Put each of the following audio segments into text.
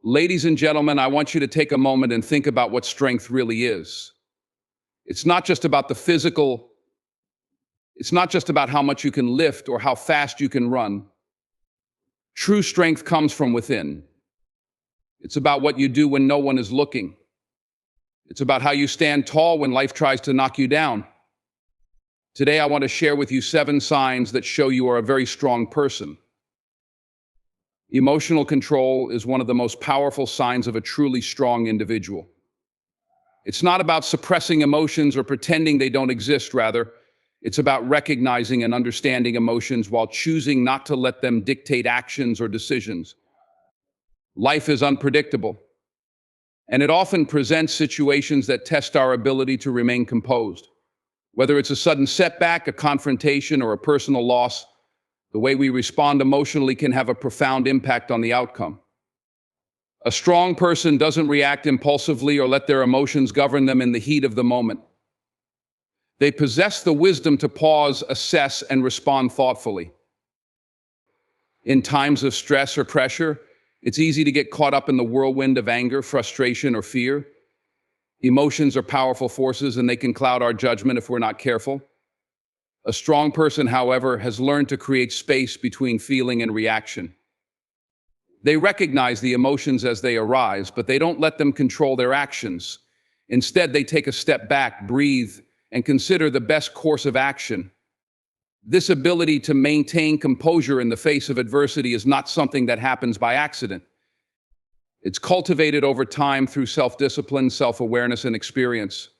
Ladies and gentlemen, I want you to take a moment and think about what strength really is. It's not just about the physical, it's not just about how much you can lift or how fast you can run. True strength comes from within. It's about what you do when no one is looking. It's about how you stand tall when life tries to knock you down. Today, I want to share with you 7 signs that show you are a very strong person. Emotional control is one of the most powerful signs of a truly strong individual. It's not about suppressing emotions or pretending they don't exist, rather, it's about recognizing and understanding emotions while choosing not to let them dictate actions or decisions. Life is unpredictable, and it often presents situations that test our ability to remain composed. Whether it's a sudden setback, a confrontation, or a personal loss, the way we respond emotionally can have a profound impact on the outcome. A strong person doesn't react impulsively or let their emotions govern them in the heat of the moment. They possess the wisdom to pause, assess, and respond thoughtfully. In times of stress or pressure, it's easy to get caught up in the whirlwind of anger, frustration, or fear. Emotions are powerful forces, and they can cloud our judgment if we're not careful. A strong person, however, has learned to create space between feeling and reaction. They recognize the emotions as they arise, but they don't let them control their actions. Instead, they take a step back, breathe, and consider the best course of action. This ability to maintain composure in the face of adversity is not something that happens by accident. It's cultivated over time through self-discipline, self-awareness, and experience.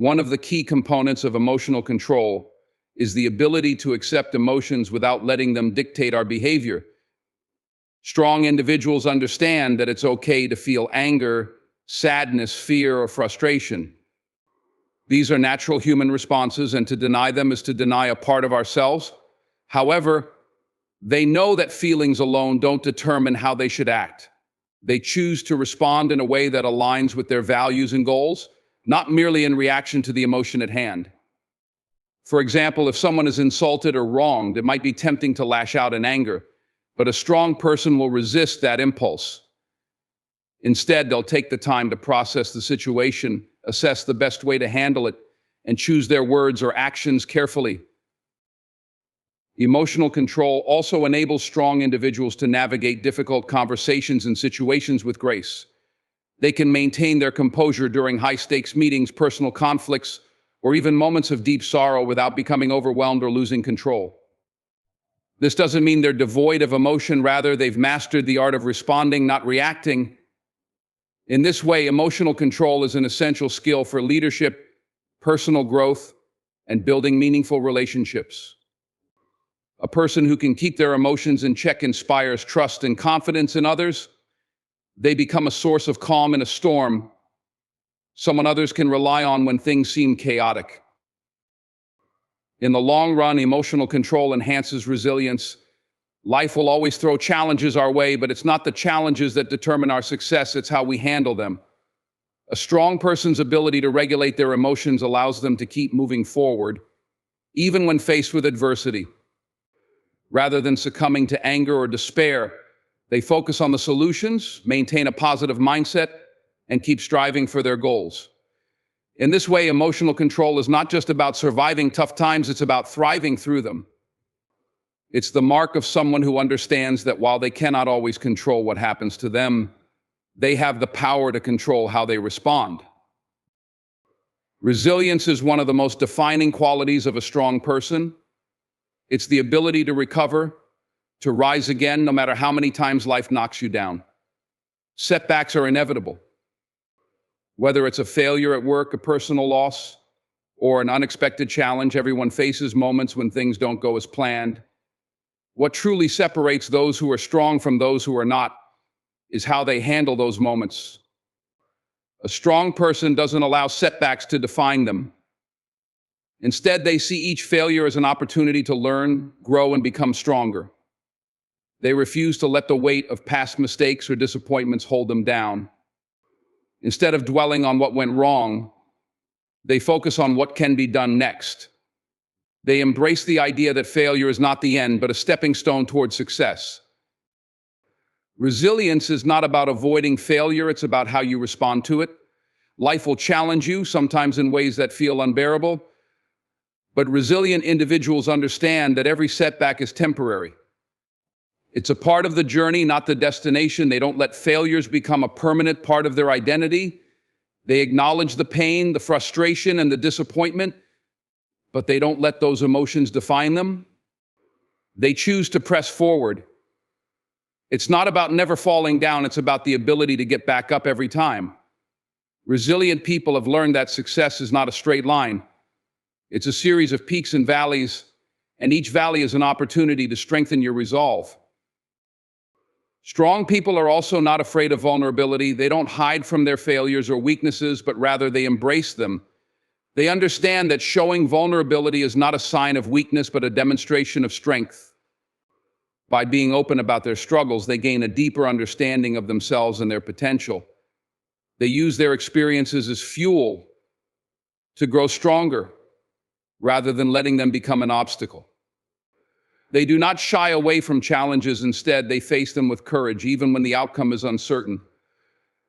One of the key components of emotional control is the ability to accept emotions without letting them dictate our behavior. Strong individuals understand that it's okay to feel anger, sadness, fear, or frustration. These are natural human responses, and to deny them is to deny a part of ourselves. However, they know that feelings alone don't determine how they should act. They choose to respond in a way that aligns with their values and goals, not merely in reaction to the emotion at hand. For example, if someone is insulted or wronged, it might be tempting to lash out in anger, but a strong person will resist that impulse. Instead, they'll take the time to process the situation, assess the best way to handle it, and choose their words or actions carefully. Emotional control also enables strong individuals to navigate difficult conversations and situations with grace. They can maintain their composure during high-stakes meetings, personal conflicts, or even moments of deep sorrow without becoming overwhelmed or losing control. This doesn't mean they're devoid of emotion, rather, they've mastered the art of responding, not reacting. In this way, emotional control is an essential skill for leadership, personal growth, and building meaningful relationships. A person who can keep their emotions in check inspires trust and confidence in others. They become a source of calm in a storm, someone others can rely on when things seem chaotic. In the long run, emotional control enhances resilience. Life will always throw challenges our way, but it's not the challenges that determine our success, it's how we handle them. A strong person's ability to regulate their emotions allows them to keep moving forward, even when faced with adversity. Rather than succumbing to anger or despair, they focus on the solutions, maintain a positive mindset, and keep striving for their goals. In this way, emotional control is not just about surviving tough times, it's about thriving through them. It's the mark of someone who understands that while they cannot always control what happens to them, they have the power to control how they respond. Resilience is one of the most defining qualities of a strong person. It's the ability to recover, to rise again, no matter how many times life knocks you down. Setbacks are inevitable. Whether it's a failure at work, a personal loss, or an unexpected challenge, everyone faces moments when things don't go as planned. What truly separates those who are strong from those who are not is how they handle those moments. A strong person doesn't allow setbacks to define them. Instead, they see each failure as an opportunity to learn, grow, and become stronger. They refuse to let the weight of past mistakes or disappointments hold them down. Instead of dwelling on what went wrong, they focus on what can be done next. They embrace the idea that failure is not the end, but a stepping stone toward success. Resilience is not about avoiding failure, it's about how you respond to it. Life will challenge you, sometimes in ways that feel unbearable, but resilient individuals understand that every setback is temporary. It's a part of the journey, not the destination. They don't let failures become a permanent part of their identity. They acknowledge the pain, the frustration, and the disappointment, but they don't let those emotions define them. They choose to press forward. It's not about never falling down, it's about the ability to get back up every time. Resilient people have learned that success is not a straight line. It's a series of peaks and valleys, and each valley is an opportunity to strengthen your resolve. Strong people are also not afraid of vulnerability. They don't hide from their failures or weaknesses, but rather they embrace them. They understand that showing vulnerability is not a sign of weakness, but a demonstration of strength. By being open about their struggles, they gain a deeper understanding of themselves and their potential. They use their experiences as fuel to grow stronger, rather than letting them become an obstacle. They do not shy away from challenges. Instead, they face them with courage, even when the outcome is uncertain.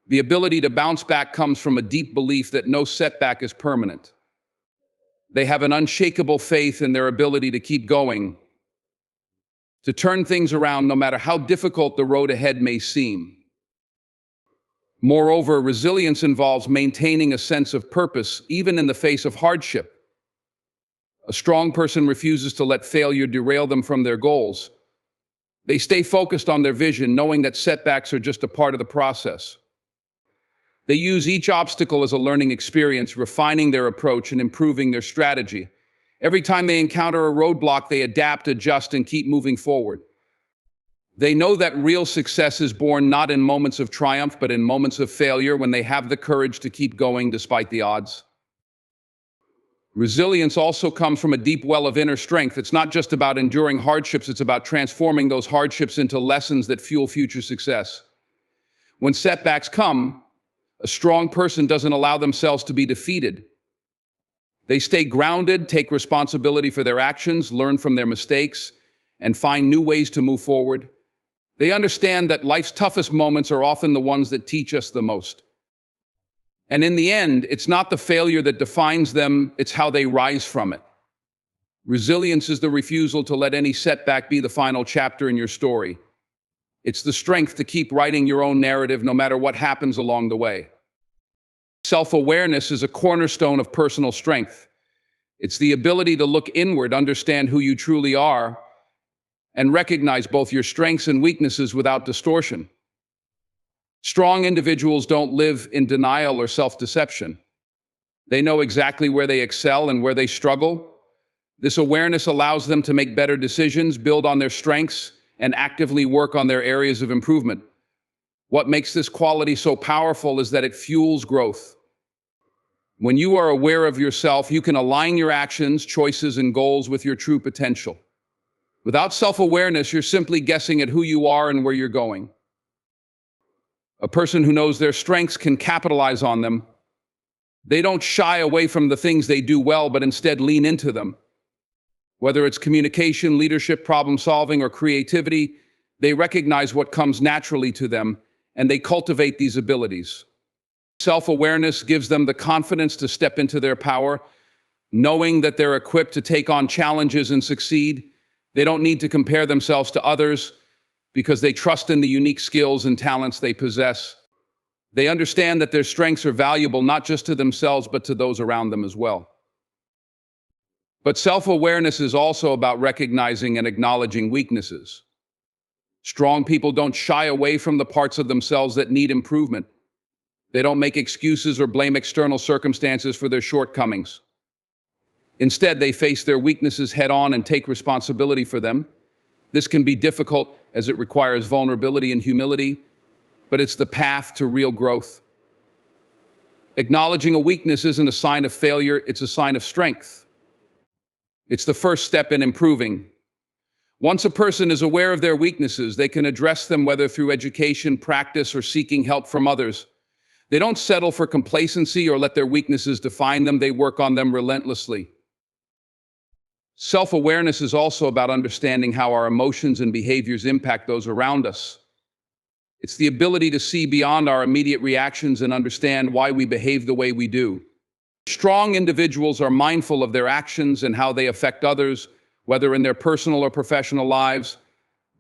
The ability to bounce back comes from a deep belief that no setback is permanent. They have an unshakable faith in their ability to keep going, to turn things around no matter how difficult the road ahead may seem. Moreover, resilience involves maintaining a sense of purpose, even in the face of hardship. A strong person refuses to let failure derail them from their goals. They stay focused on their vision, knowing that setbacks are just a part of the process. They use each obstacle as a learning experience, refining their approach and improving their strategy. Every time they encounter a roadblock, they adapt, adjust, and keep moving forward. They know that real success is born not in moments of triumph, but in moments of failure, when they have the courage to keep going despite the odds. Resilience also comes from a deep well of inner strength. It's not just about enduring hardships, it's about transforming those hardships into lessons that fuel future success. When setbacks come, a strong person doesn't allow themselves to be defeated. They stay grounded, take responsibility for their actions, learn from their mistakes, and find new ways to move forward. They understand that life's toughest moments are often the ones that teach us the most. And in the end, it's not the failure that defines them, it's how they rise from it. Resilience is the refusal to let any setback be the final chapter in your story. It's the strength to keep writing your own narrative no matter what happens along the way. Self-awareness is a cornerstone of personal strength. It's the ability to look inward, understand who you truly are, and recognize both your strengths and weaknesses without distortion. Strong individuals don't live in denial or self-deception. They know exactly where they excel and where they struggle. This awareness allows them to make better decisions, build on their strengths, and actively work on their areas of improvement. What makes this quality so powerful is that it fuels growth. When you are aware of yourself, you can align your actions, choices, and goals with your true potential. Without self-awareness, you're simply guessing at who you are and where you're going. A person who knows their strengths can capitalize on them. They don't shy away from the things they do well, but instead lean into them. Whether it's communication, leadership, problem solving, or creativity, they recognize what comes naturally to them, and they cultivate these abilities. Self-awareness gives them the confidence to step into their power, knowing that they're equipped to take on challenges and succeed. They don't need to compare themselves to others because they trust in the unique skills and talents they possess. They understand that their strengths are valuable not just to themselves, but to those around them as well. But self-awareness is also about recognizing and acknowledging weaknesses. Strong people don't shy away from the parts of themselves that need improvement. They don't make excuses or blame external circumstances for their shortcomings. Instead, they face their weaknesses head-on and take responsibility for them. This can be difficult as it requires vulnerability and humility, but it's the path to real growth. Acknowledging a weakness isn't a sign of failure, it's a sign of strength. It's the first step in improving. Once a person is aware of their weaknesses, they can address them, whether through education, practice, or seeking help from others. They don't settle for complacency or let their weaknesses define them, they work on them relentlessly. Self-awareness is also about understanding how our emotions and behaviors impact those around us. It's the ability to see beyond our immediate reactions and understand why we behave the way we do. Strong individuals are mindful of their actions and how they affect others, whether in their personal or professional lives.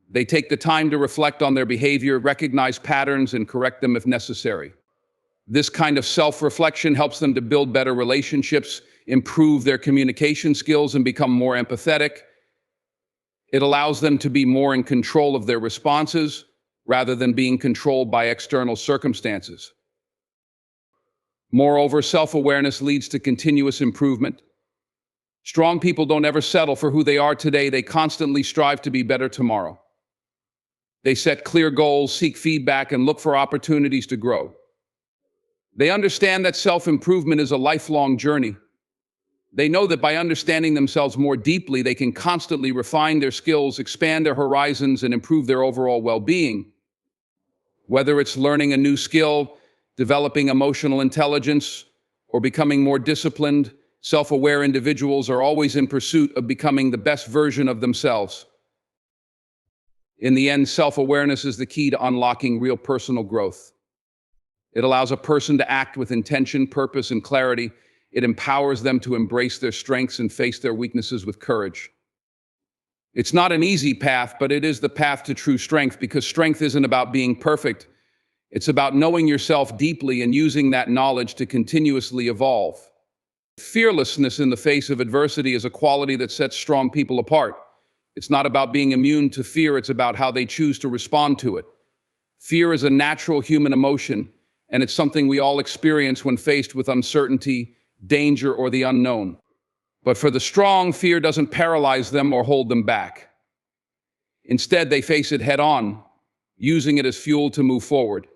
They take the time to reflect on their behavior, recognize patterns, and correct them if necessary. This kind of self-reflection helps them to build better relationships, improve their communication skills, and become more empathetic. It allows them to be more in control of their responses rather than being controlled by external circumstances. Moreover, self-awareness leads to continuous improvement. Strong people don't ever settle for who they are today. They constantly strive to be better tomorrow. They set clear goals, seek feedback, and look for opportunities to grow. They understand that self-improvement is a lifelong journey. They know that by understanding themselves more deeply, they can constantly refine their skills, expand their horizons, and improve their overall well-being. Whether it's learning a new skill, developing emotional intelligence, or becoming more disciplined, self-aware individuals are always in pursuit of becoming the best version of themselves. In the end, self-awareness is the key to unlocking real personal growth. It allows a person to act with intention, purpose, and clarity. It empowers them to embrace their strengths and face their weaknesses with courage. It's not an easy path, but it is the path to true strength, because strength isn't about being perfect. It's about knowing yourself deeply and using that knowledge to continuously evolve. Fearlessness in the face of adversity is a quality that sets strong people apart. It's not about being immune to fear, it's about how they choose to respond to it. Fear is a natural human emotion, and it's something we all experience when faced with uncertainty, danger, or the unknown. But for the strong, fear doesn't paralyze them or hold them back. Instead, they face it head-on, using it as fuel to move forward.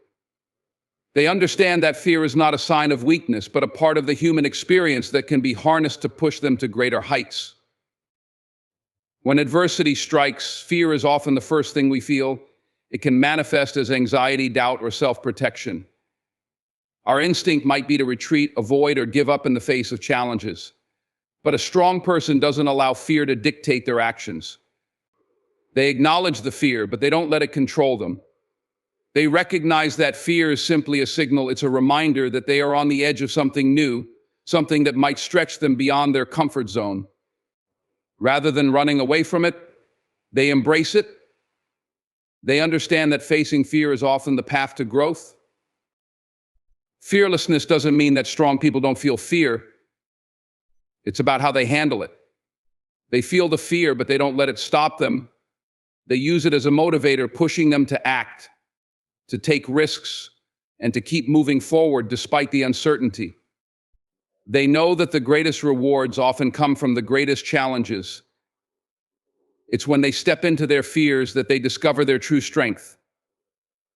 They understand that fear is not a sign of weakness, but a part of the human experience that can be harnessed to push them to greater heights. When adversity strikes, fear is often the first thing we feel. It can manifest as anxiety, doubt, or self-protection. Our instinct might be to retreat, avoid, or give up in the face of challenges. But a strong person doesn't allow fear to dictate their actions. They acknowledge the fear, but they don't let it control them. They recognize that fear is simply a signal. It's a reminder that they are on the edge of something new, something that might stretch them beyond their comfort zone. Rather than running away from it, they embrace it. They understand that facing fear is often the path to growth. Fearlessness doesn't mean that strong people don't feel fear. It's about how they handle it. They feel the fear, but they don't let it stop them. They use it as a motivator, pushing them to act, to take risks, and to keep moving forward despite the uncertainty. They know that the greatest rewards often come from the greatest challenges. It's when they step into their fears that they discover their true strength.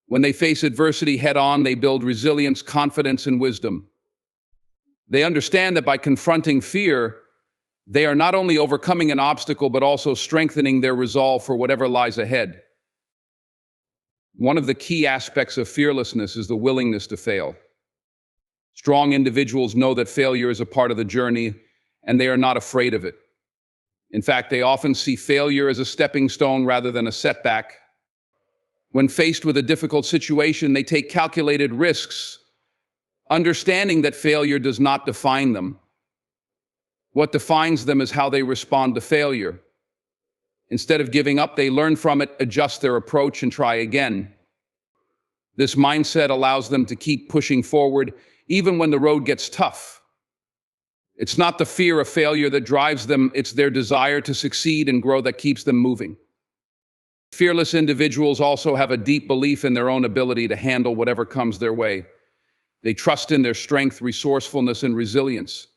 When they face adversity head-on, they build resilience, confidence, and wisdom. They understand that by confronting fear, they are not only overcoming an obstacle, but also strengthening their resolve for whatever lies ahead. One of the key aspects of fearlessness is the willingness to fail. Strong individuals know that failure is a part of the journey, and they are not afraid of it. In fact, they often see failure as a stepping stone rather than a setback. When faced with a difficult situation, they take calculated risks, understanding that failure does not define them. What defines them is how they respond to failure. Instead of giving up, they learn from it, adjust their approach, and try again. This mindset allows them to keep pushing forward, even when the road gets tough. It's not the fear of failure that drives them, it's their desire to succeed and grow that keeps them moving. Fearless individuals also have a deep belief in their own ability to handle whatever comes their way. They trust in their strength, resourcefulness, and resilience.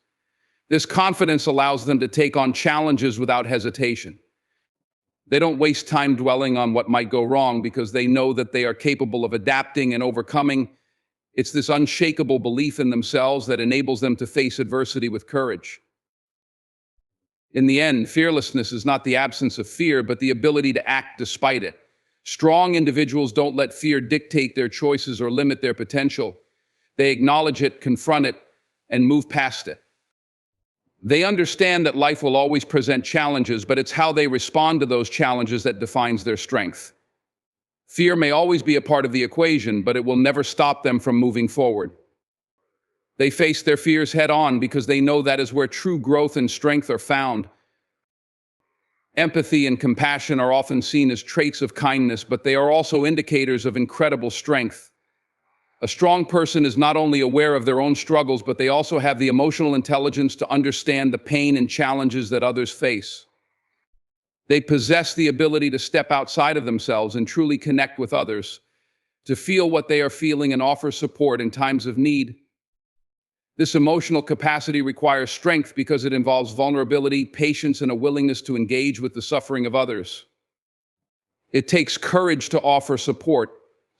This confidence allows them to take on challenges without hesitation. They don't waste time dwelling on what might go wrong because they know that they are capable of adapting and overcoming. It's this unshakable belief in themselves that enables them to face adversity with courage. In the end, fearlessness is not the absence of fear, but the ability to act despite it. Strong individuals don't let fear dictate their choices or limit their potential. They acknowledge it, confront it, and move past it. They understand that life will always present challenges, but it's how they respond to those challenges that defines their strength. Fear may always be a part of the equation, but it will never stop them from moving forward. They face their fears head on because they know that is where true growth and strength are found. Empathy and compassion are often seen as traits of kindness, but they are also indicators of incredible strength. A strong person is not only aware of their own struggles, but they also have the emotional intelligence to understand the pain and challenges that others face. They possess the ability to step outside of themselves and truly connect with others, to feel what they are feeling and offer support in times of need. This emotional capacity requires strength because it involves vulnerability, patience, and a willingness to engage with the suffering of others. It takes courage to offer support,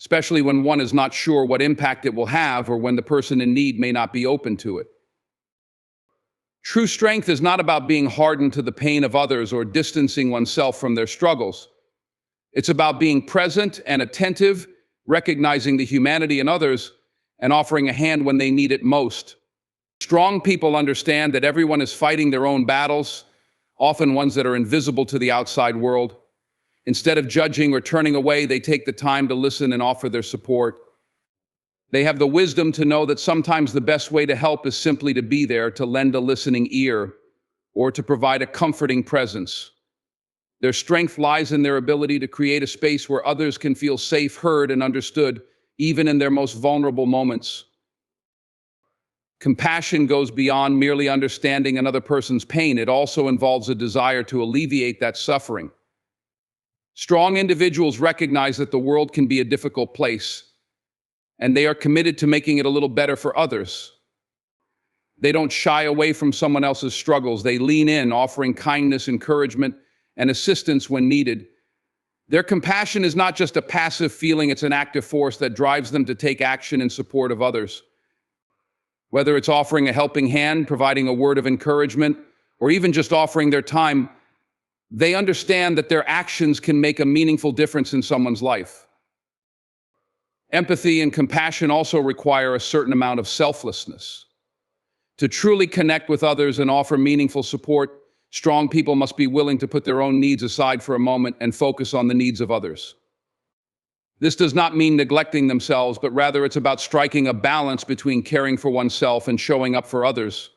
especially when one is not sure what impact it will have or when the person in need may not be open to it. True strength is not about being hardened to the pain of others or distancing oneself from their struggles. It's about being present and attentive, recognizing the humanity in others, and offering a hand when they need it most. Strong people understand that everyone is fighting their own battles, often ones that are invisible to the outside world. Instead of judging or turning away, they take the time to listen and offer their support. They have the wisdom to know that sometimes the best way to help is simply to be there, to lend a listening ear, or to provide a comforting presence. Their strength lies in their ability to create a space where others can feel safe, heard, and understood, even in their most vulnerable moments. Compassion goes beyond merely understanding another person's pain. It also involves a desire to alleviate that suffering. Strong individuals recognize that the world can be a difficult place, and they are committed to making it a little better for others. They don't shy away from someone else's struggles. They lean in, offering kindness, encouragement, and assistance when needed. Their compassion is not just a passive feeling, it's an active force that drives them to take action in support of others. Whether it's offering a helping hand, providing a word of encouragement, or even just offering their time, they understand that their actions can make a meaningful difference in someone's life. Empathy and compassion also require a certain amount of selflessness. To truly connect with others and offer meaningful support, strong people must be willing to put their own needs aside for a moment and focus on the needs of others. This does not mean neglecting themselves, but rather it's about striking a balance between caring for oneself and showing up for others.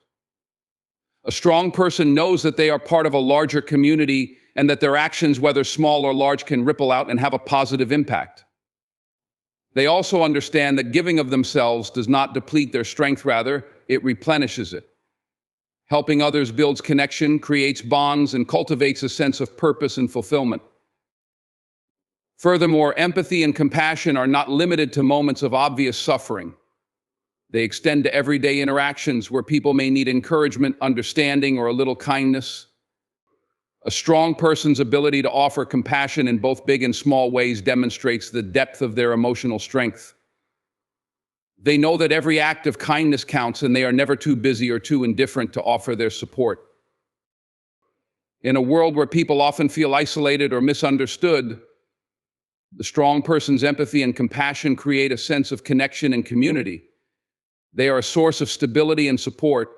A strong person knows that they are part of a larger community and that their actions, whether small or large, can ripple out and have a positive impact. They also understand that giving of themselves does not deplete their strength, rather, it replenishes it. Helping others builds connection, creates bonds, and cultivates a sense of purpose and fulfillment. Furthermore, empathy and compassion are not limited to moments of obvious suffering. They extend to everyday interactions where people may need encouragement, understanding, or a little kindness. A strong person's ability to offer compassion in both big and small ways demonstrates the depth of their emotional strength. They know that every act of kindness counts, and they are never too busy or too indifferent to offer their support. In a world where people often feel isolated or misunderstood, the strong person's empathy and compassion create a sense of connection and community. They are a source of stability and support,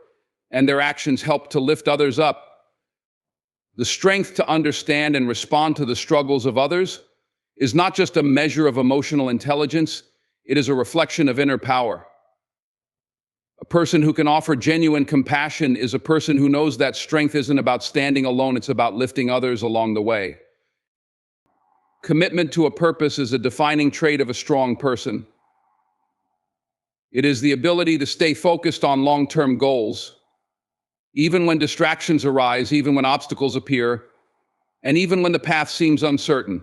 and their actions help to lift others up. The strength to understand and respond to the struggles of others is not just a measure of emotional intelligence, it is a reflection of inner power. A person who can offer genuine compassion is a person who knows that strength isn't about standing alone, it's about lifting others along the way. Commitment to a purpose is a defining trait of a strong person. It is the ability to stay focused on long-term goals, even when distractions arise, even when obstacles appear, and even when the path seems uncertain.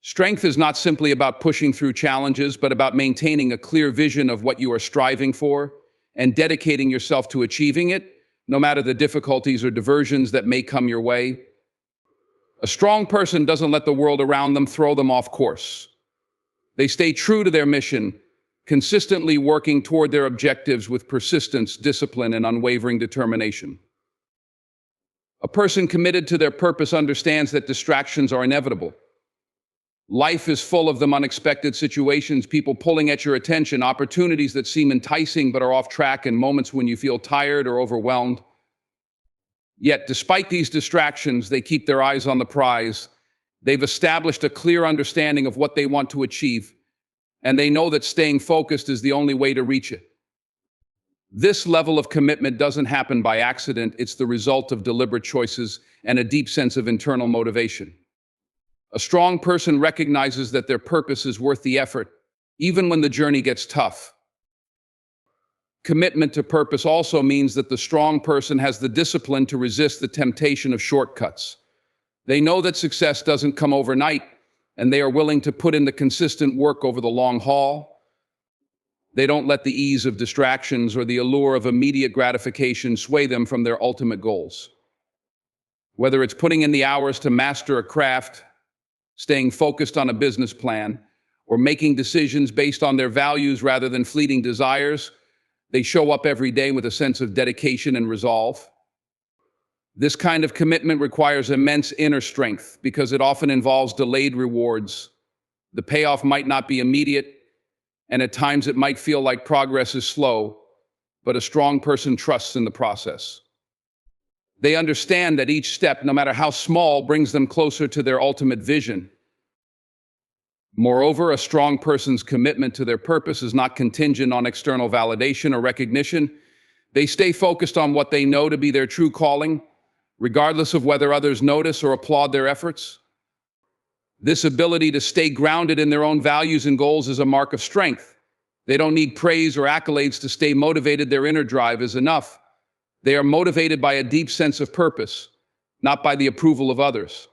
Strength is not simply about pushing through challenges, but about maintaining a clear vision of what you are striving for and dedicating yourself to achieving it, no matter the difficulties or diversions that may come your way. A strong person doesn't let the world around them throw them off course. They stay true to their mission, consistently working toward their objectives with persistence, discipline, and unwavering determination. A person committed to their purpose understands that distractions are inevitable. Life is full of them, unexpected situations, people pulling at your attention, opportunities that seem enticing but are off track, and moments when you feel tired or overwhelmed. Yet, despite these distractions, they keep their eyes on the prize. They've established a clear understanding of what they want to achieve, and they know that staying focused is the only way to reach it. This level of commitment doesn't happen by accident. It's the result of deliberate choices and a deep sense of internal motivation. A strong person recognizes that their purpose is worth the effort, even when the journey gets tough. Commitment to purpose also means that the strong person has the discipline to resist the temptation of shortcuts. They know that success doesn't come overnight, and they are willing to put in the consistent work over the long haul. They don't let the ease of distractions or the allure of immediate gratification sway them from their ultimate goals. Whether it's putting in the hours to master a craft, staying focused on a business plan, or making decisions based on their values rather than fleeting desires, they show up every day with a sense of dedication and resolve. This kind of commitment requires immense inner strength because it often involves delayed rewards. The payoff might not be immediate, and at times it might feel like progress is slow, but a strong person trusts in the process. They understand that each step, no matter how small, brings them closer to their ultimate vision. Moreover, a strong person's commitment to their purpose is not contingent on external validation or recognition. They stay focused on what they know to be their true calling, regardless of whether others notice or applaud their efforts. This ability to stay grounded in their own values and goals is a mark of strength. They don't need praise or accolades to stay motivated. Their inner drive is enough. They are motivated by a deep sense of purpose, not by the approval of others.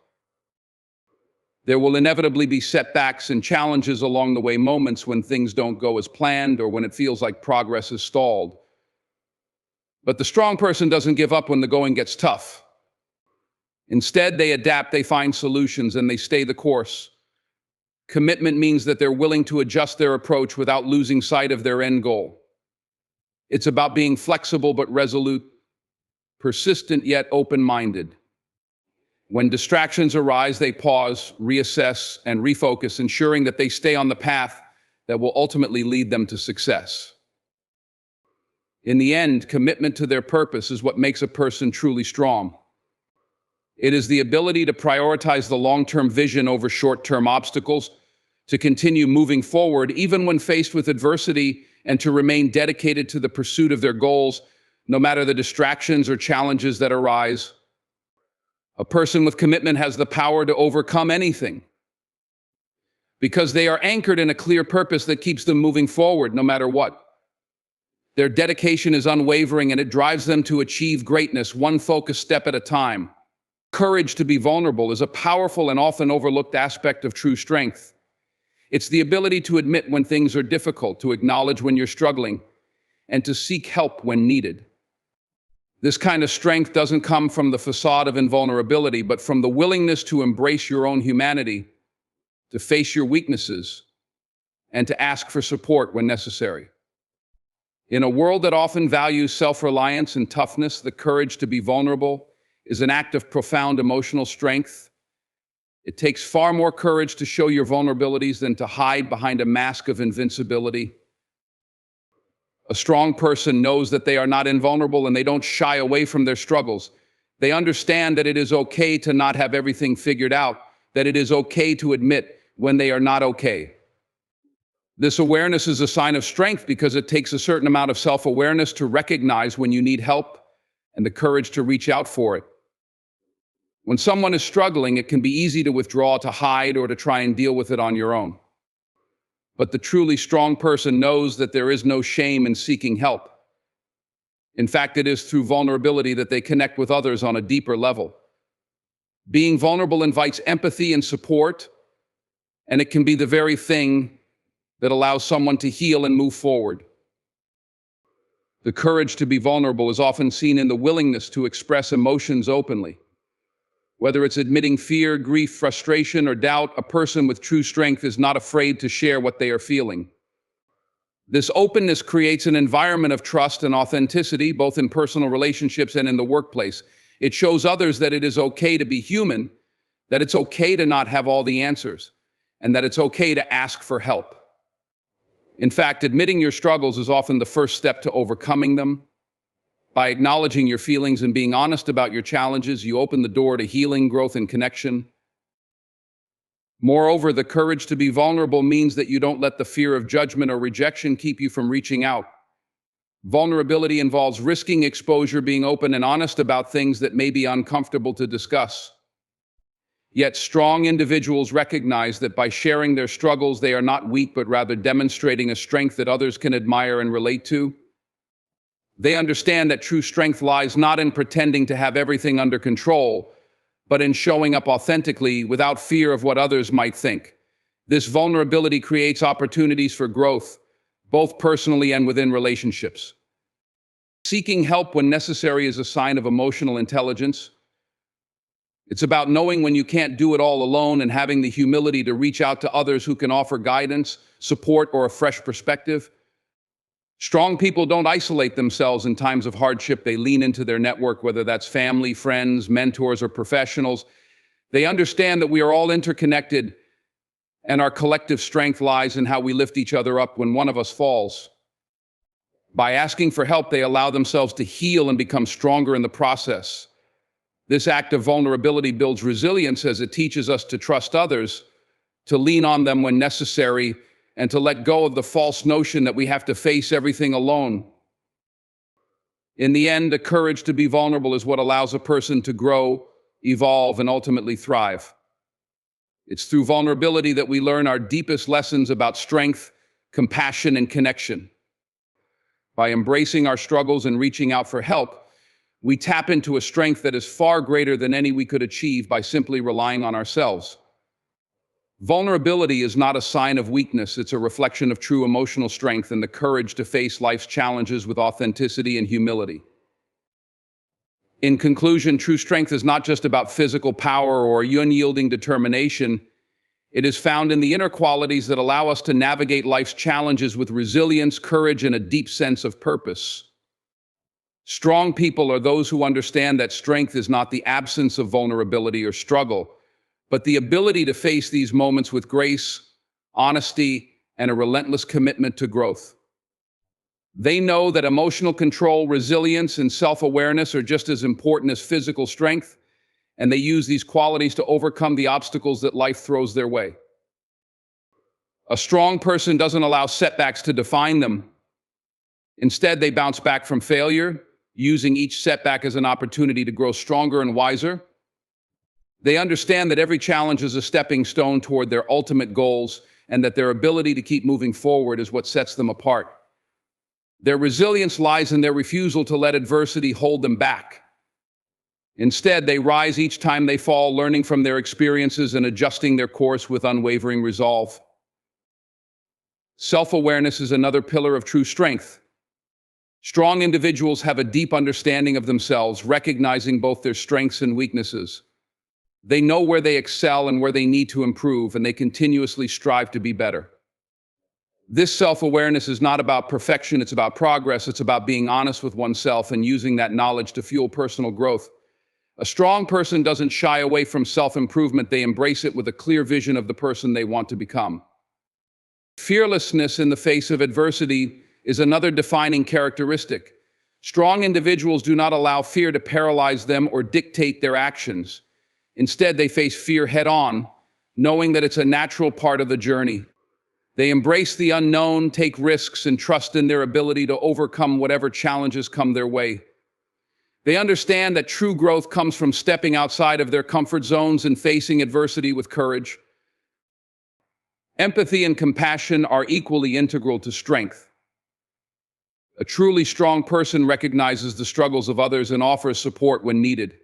There will inevitably be setbacks and challenges along the way, moments when things don't go as planned or when it feels like progress is stalled. But the strong person doesn't give up when the going gets tough. Instead, they adapt, they find solutions, and they stay the course. Commitment means that they're willing to adjust their approach without losing sight of their end goal. It's about being flexible but resolute, persistent yet open-minded. When distractions arise, they pause, reassess, and refocus, ensuring that they stay on the path that will ultimately lead them to success. In the end, commitment to their purpose is what makes a person truly strong. It is the ability to prioritize the long-term vision over short-term obstacles, to continue moving forward even when faced with adversity, and to remain dedicated to the pursuit of their goals, no matter the distractions or challenges that arise. A person with commitment has the power to overcome anything, because they are anchored in a clear purpose that keeps them moving forward no matter what. Their dedication is unwavering, and it drives them to achieve greatness one focused step at a time. Courage to be vulnerable is a powerful and often overlooked aspect of true strength. It's the ability to admit when things are difficult, to acknowledge when you're struggling, and to seek help when needed. This kind of strength doesn't come from the facade of invulnerability, but from the willingness to embrace your own humanity, to face your weaknesses, and to ask for support when necessary. In a world that often values self-reliance and toughness, the courage to be vulnerable is an act of profound emotional strength. It takes far more courage to show your vulnerabilities than to hide behind a mask of invincibility. A strong person knows that they are not invulnerable, and they don't shy away from their struggles. They understand that it is okay to not have everything figured out, that it is okay to admit when they are not okay. This awareness is a sign of strength because it takes a certain amount of self-awareness to recognize when you need help and the courage to reach out for it. When someone is struggling, it can be easy to withdraw, to hide, or to try and deal with it on your own. But the truly strong person knows that there is no shame in seeking help. In fact, it is through vulnerability that they connect with others on a deeper level. Being vulnerable invites empathy and support, and it can be the very thing that allows someone to heal and move forward. The courage to be vulnerable is often seen in the willingness to express emotions openly. Whether it's admitting fear, grief, frustration, or doubt, a person with true strength is not afraid to share what they are feeling. This openness creates an environment of trust and authenticity, both in personal relationships and in the workplace. It shows others that it is okay to be human, that it's okay to not have all the answers, and that it's okay to ask for help. In fact, admitting your struggles is often the first step to overcoming them. By acknowledging your feelings and being honest about your challenges, you open the door to healing, growth, and connection. Moreover, the courage to be vulnerable means that you don't let the fear of judgment or rejection keep you from reaching out. Vulnerability involves risking exposure, being open and honest about things that may be uncomfortable to discuss. Yet strong individuals recognize that by sharing their struggles, they are not weak, but rather demonstrating a strength that others can admire and relate to. They understand that true strength lies not in pretending to have everything under control, but in showing up authentically without fear of what others might think. This vulnerability creates opportunities for growth, both personally and within relationships. Seeking help when necessary is a sign of emotional intelligence. It's about knowing when you can't do it all alone and having the humility to reach out to others who can offer guidance, support, or a fresh perspective. Strong people don't isolate themselves in times of hardship. They lean into their network, whether that's family, friends, mentors, or professionals. They understand that we are all interconnected, and our collective strength lies in how we lift each other up when one of us falls. By asking for help, they allow themselves to heal and become stronger in the process. This act of vulnerability builds resilience as it teaches us to trust others, to lean on them when necessary, and to let go of the false notion that we have to face everything alone. In the end, the courage to be vulnerable is what allows a person to grow, evolve, and ultimately thrive. It's through vulnerability that we learn our deepest lessons about strength, compassion, and connection. By embracing our struggles and reaching out for help, we tap into a strength that is far greater than any we could achieve by simply relying on ourselves. Vulnerability is not a sign of weakness, it's a reflection of true emotional strength and the courage to face life's challenges with authenticity and humility. In conclusion, true strength is not just about physical power or unyielding determination. It is found in the inner qualities that allow us to navigate life's challenges with resilience, courage, and a deep sense of purpose. Strong people are those who understand that strength is not the absence of vulnerability or struggle, but the ability to face these moments with grace, honesty, and a relentless commitment to growth. They know that emotional control, resilience, and self-awareness are just as important as physical strength, and they use these qualities to overcome the obstacles that life throws their way. A strong person doesn't allow setbacks to define them. Instead, they bounce back from failure, using each setback as an opportunity to grow stronger and wiser. They understand that every challenge is a stepping stone toward their ultimate goals, and that their ability to keep moving forward is what sets them apart. Their resilience lies in their refusal to let adversity hold them back. Instead, they rise each time they fall, learning from their experiences and adjusting their course with unwavering resolve. Self-awareness is another pillar of true strength. Strong individuals have a deep understanding of themselves, recognizing both their strengths and weaknesses. They know where they excel and where they need to improve, and they continuously strive to be better. This self-awareness is not about perfection, it's about progress. It's about being honest with oneself and using that knowledge to fuel personal growth. A strong person doesn't shy away from self-improvement, they embrace it with a clear vision of the person they want to become. Fearlessness in the face of adversity is another defining characteristic. Strong individuals do not allow fear to paralyze them or dictate their actions. Instead, they face fear head-on, knowing that it's a natural part of the journey. They embrace the unknown, take risks, and trust in their ability to overcome whatever challenges come their way. They understand that true growth comes from stepping outside of their comfort zones and facing adversity with courage. Empathy and compassion are equally integral to strength. A truly strong person recognizes the struggles of others and offers support when needed.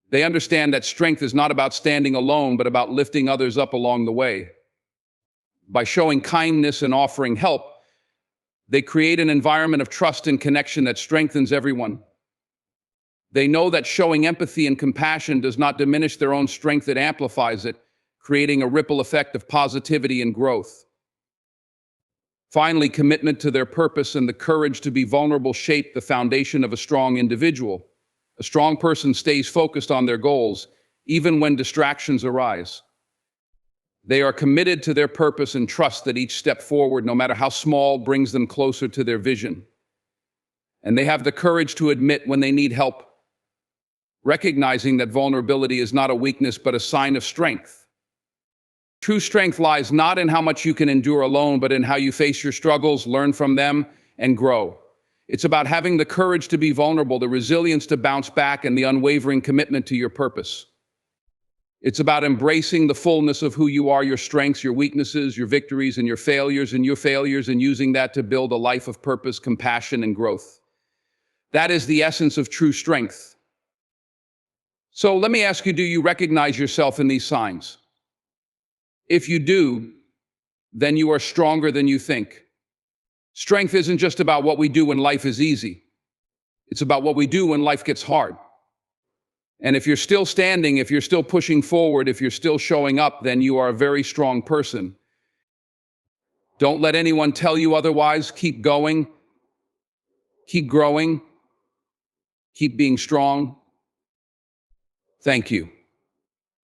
They understand that strength is not about standing alone, but about lifting others up along the way. By showing kindness and offering help, they create an environment of trust and connection that strengthens everyone. They know that showing empathy and compassion does not diminish their own strength, it amplifies it, creating a ripple effect of positivity and growth. Finally, commitment to their purpose and the courage to be vulnerable shape the foundation of a strong individual. A strong person stays focused on their goals, even when distractions arise. They are committed to their purpose and trust that each step forward, no matter how small, brings them closer to their vision. And they have the courage to admit when they need help, recognizing that vulnerability is not a weakness but a sign of strength. True strength lies not in how much you can endure alone, but in how you face your struggles, learn from them, and grow. It's about having the courage to be vulnerable, the resilience to bounce back, and the unwavering commitment to your purpose. It's about embracing the fullness of who you are, your strengths, your weaknesses, your victories, and your failures, and using that to build a life of purpose, compassion, and growth. That is the essence of true strength. So let me ask you, do you recognize yourself in these signs? If you do, then you are stronger than you think. Strength isn't just about what we do when life is easy. It's about what we do when life gets hard. And if you're still standing, if you're still pushing forward, if you're still showing up, then you are a very strong person. Don't let anyone tell you otherwise. Keep going, keep growing, keep being strong. Thank you.